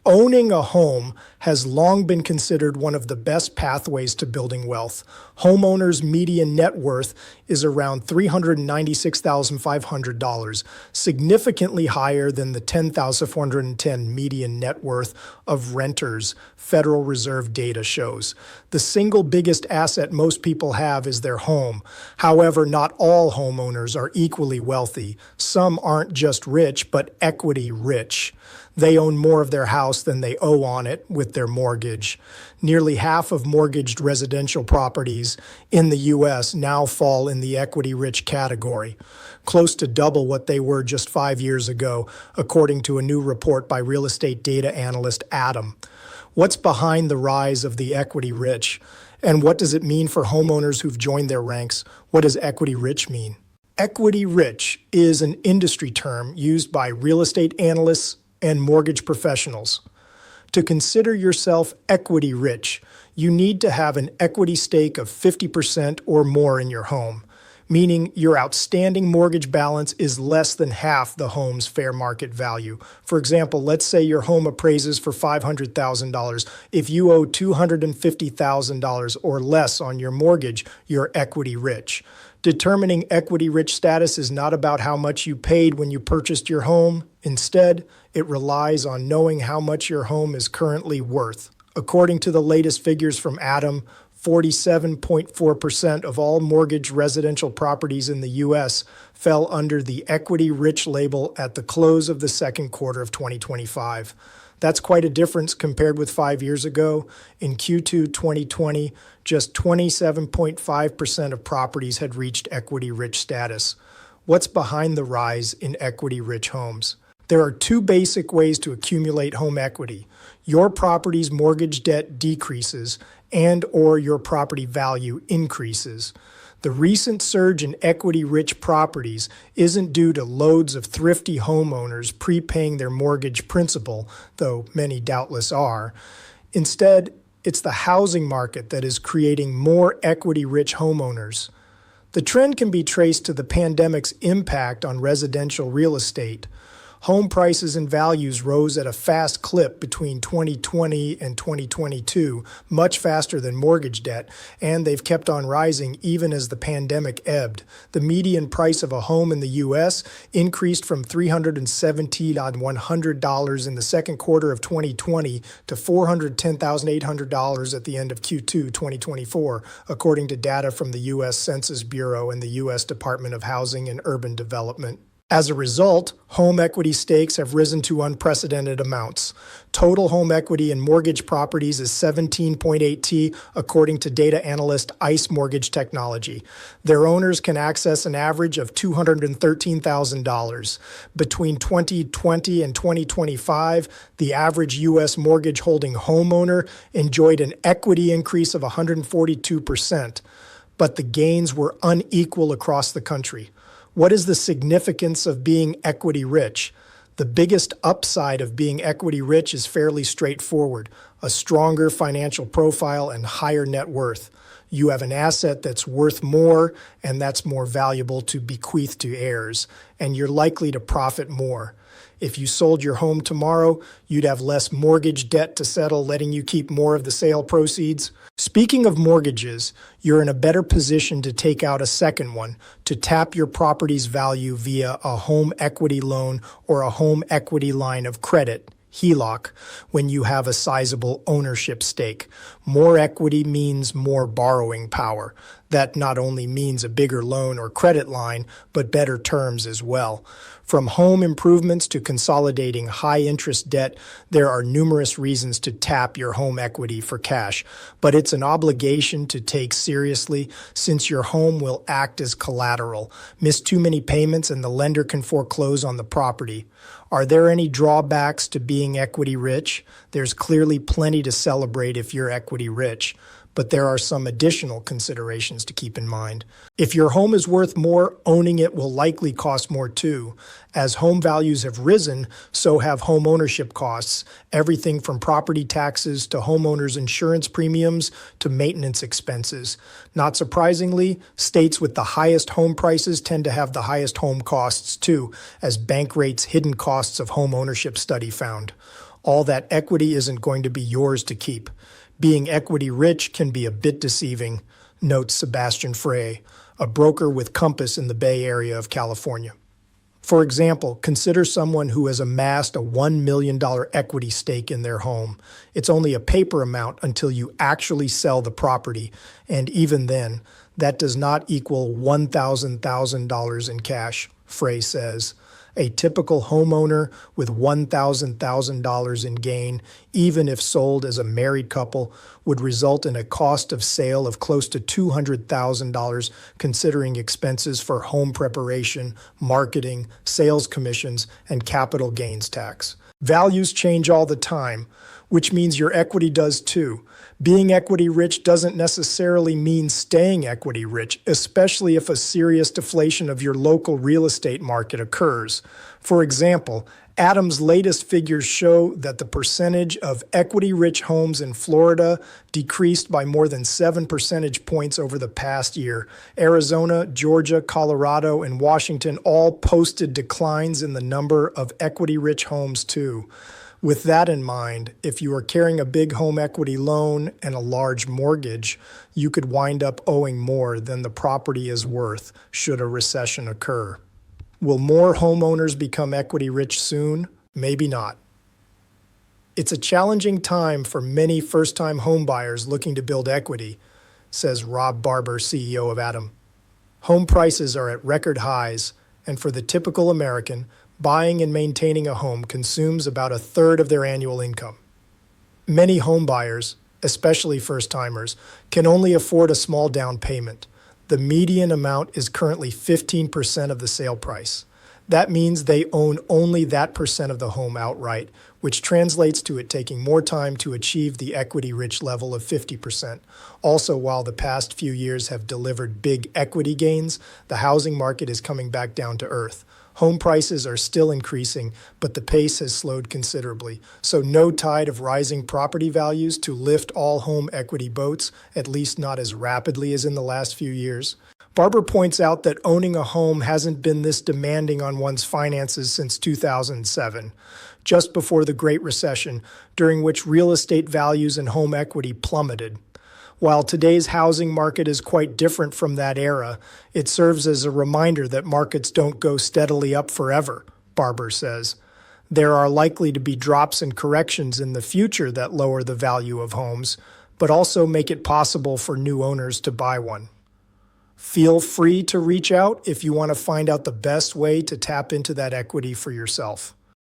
Owning a home has long been considered one of the best pathways to building wealth. Homeowners' median net worth is around $396,500, significantly higher than the $10,410 median net worth of renters, Federal Reserve data shows. The single biggest asset most people have is their home. However, not all homeowners are equally wealthy. Some aren't just rich, but equity rich. They own more of their house than they owe on it with their mortgage. Nearly half of mortgaged residential properties in the U.S. now fall in the equity-rich category, close to double what they were just 5 years ago, according to a new report by real estate data analyst Adam. What's behind the rise of the equity-rich? And what does it mean for homeowners who've joined their ranks? What does equity-rich mean? Equity-rich is an industry term used by real estate analysts and mortgage professionals. To consider yourself equity rich, you need to have an equity stake of 50% or more in your home, meaning your outstanding mortgage balance is less than half the home's fair market value. For example, let's say your home appraises for $500,000. If you owe $250,000 or less on your mortgage, you're equity rich. Determining equity-rich status is not about how much you paid when you purchased your home. Instead, it relies on knowing how much your home is currently worth. According to the latest figures from Adam, 47.4% of all mortgaged residential properties in the U.S. fell under the equity-rich label at the close of the second quarter of 2025. That's quite a difference compared with 5 years ago. In Q2 2020, just 27.5% of properties had reached equity-rich status. What's behind the rise in equity-rich homes? There are two basic ways to accumulate home equity. Your property's mortgage debt decreases and/or your property value increases. The recent surge in equity-rich properties isn't due to loads of thrifty homeowners prepaying their mortgage principal, though many doubtless are. Instead, it's the housing market that is creating more equity-rich homeowners. The trend can be traced to the pandemic's impact on residential real estate. Home prices and values rose at a fast clip between 2020 and 2022, much faster than mortgage debt, and they've kept on rising even as the pandemic ebbed. The median price of a home in the U.S. increased from $317,100 in the second quarter of 2020 to $410,800 at the end of Q2 2024, according to data from the U.S. Census Bureau and the U.S. Department of Housing and Urban Development. As a result, home equity stakes have risen to unprecedented amounts. Total home equity in mortgage properties is 17.8T, according to data analyst ICE Mortgage Technology. Their owners can access an average of $213,000. Between 2020 and 2025, the average U.S. mortgage holding homeowner enjoyed an equity increase of 142%, but the gains were unequal across the country. What is the significance of being equity rich? The biggest upside of being equity rich is fairly straightforward: a stronger financial profile and higher net worth. You have an asset that's worth more, and that's more valuable to bequeath to heirs, and you're likely to profit more. If you sold your home tomorrow, you'd have less mortgage debt to settle, letting you keep more of the sale proceeds. Speaking of mortgages, you're in a better position to take out a second one, to tap your property's value via a home equity loan or a home equity line of credit, HELOC, when you have a sizable ownership stake. More equity means more borrowing power. That not only means a bigger loan or credit line, but better terms as well. From home improvements to consolidating high-interest debt, there are numerous reasons to tap your home equity for cash, but it's an obligation to take seriously since your home will act as collateral. Miss too many payments and the lender can foreclose on the property. Are there any drawbacks to being equity rich? There's clearly plenty to celebrate if you're equity rich, but there are some additional considerations to keep in mind. If your home is worth more, owning it will likely cost more too. As home values have risen, so have home ownership costs, everything from property taxes to homeowners insurance premiums to maintenance expenses. Not surprisingly, states with the highest home prices tend to have the highest home costs too, as bank rates' hidden costs of home ownership study found. All that equity isn't going to be yours to keep. Being equity rich can be a bit deceiving, notes Sebastian Frey, a broker with Compass in the Bay Area of California. For example, consider someone who has amassed a $1 million equity stake in their home. It's only a paper amount until you actually sell the property, and even then, that does not equal $1,000 in cash, Frey says. A typical homeowner with $1,000 in gain, even if sold as a married couple, would result in a cost of sale of close to $200,000, considering expenses for home preparation, marketing, sales commissions, and capital gains tax. Values change all the time, which means your equity does too. Being equity rich doesn't necessarily mean staying equity rich, especially if a serious deflation of your local real estate market occurs. For example, Adam's latest figures show that the percentage of equity-rich homes in Florida decreased by more than 7 percentage points over the past year. Arizona, Georgia, Colorado, and Washington all posted declines in the number of equity-rich homes too. With that in mind, if you are carrying a big home equity loan and a large mortgage, you could wind up owing more than the property is worth should a recession occur. Will more homeowners become equity rich soon? Maybe not. It's a challenging time for many first-time homebuyers looking to build equity, says Rob Barber, CEO of Adam. Home prices are at record highs, and for the typical American, buying and maintaining a home consumes about a third of their annual income. Many homebuyers, especially first-timers, can only afford a small down payment. The median amount is currently 15% of the sale price. That means they own only that percent of the home outright, which translates to it taking more time to achieve the equity-rich level of 50%. Also, while the past few years have delivered big equity gains, the housing market is coming back down to earth. Home prices are still increasing, but the pace has slowed considerably, so no tide of rising property values to lift all home equity boats, at least not as rapidly as in the last few years. Barber points out that owning a home hasn't been this demanding on one's finances since 2007, just before the Great Recession, during which real estate values and home equity plummeted. While today's housing market is quite different from that era, it serves as a reminder that markets don't go steadily up forever, Barber says. There are likely to be drops and corrections in the future that lower the value of homes, but also make it possible for new owners to buy one. Feel free to reach out if you want to find out the best way to tap into that equity for yourself.